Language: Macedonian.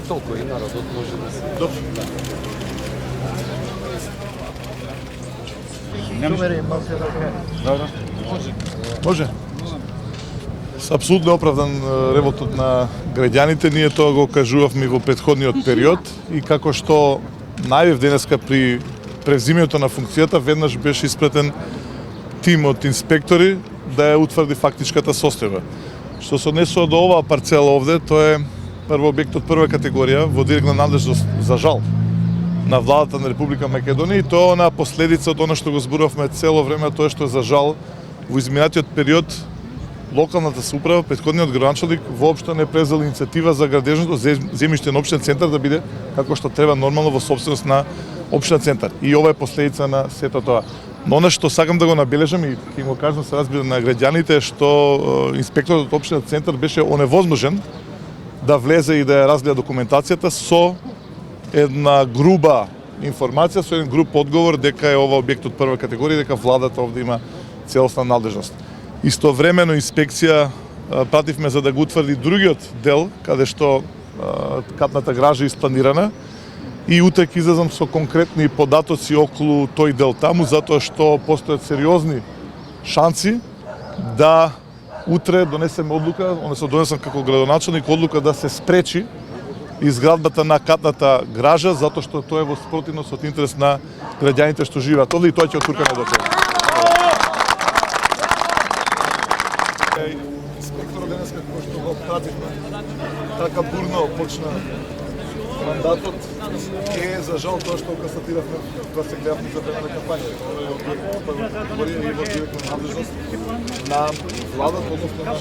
Толкова и народот може да се... Може. Апсолутно оправдан ревотот на граѓаните, ние тоа го кажувавме во претходниот период и како што најав денеска при превзимањето на функцијата, веднаш беше испратен тим од инспектори да ја утврди фактичката состојба. Што се однесува до оваа парцела овде, тоа е прво објект од прва категорија во директна надлежност, за жал, на владата на Република Македонија, и тоа на последица од она што го зборувавме цело време, тоа што е за жал во изминатиот период локалната самоуправа, претходниот градоначалник воопшто не презел иницијатива за градежното земјиште на општина центар да биде како што треба нормално во собственост на општина центар. И ова е последица на сето тоа. Но она што сакам да го набележам и ќе го кажам се разбира на граѓаните, што инспекторот од општина центар беше оневозможен да влезе и да ја разгледа документацијата со една груба информација, со еден груб одговор дека е ова објект од прва категорија, дека владата овде има целосна надлежност. Истовремено инспекција пративме за да го утврди другиот дел, каде што катната гража е испланирана, и утре ќе излезам со конкретни податоци околу тој дел таму, затоа што постојат сериозни шанси да утре донесеме одлука, односно донесам како градоначалник одлука да се спречи изградбата на катната гража, затоа што тоа е во спротивност од интерес на граѓаните што живеат овде, и тоа ќе отуркаме до тоа. Инспекторот денеска, кој што го пративме, така бурно почна мандатот, е за жал тоа што констатиравме кога се гледавме за време на кампања. Ова е објект од прва категорија и во директна надлежност на владата, односно на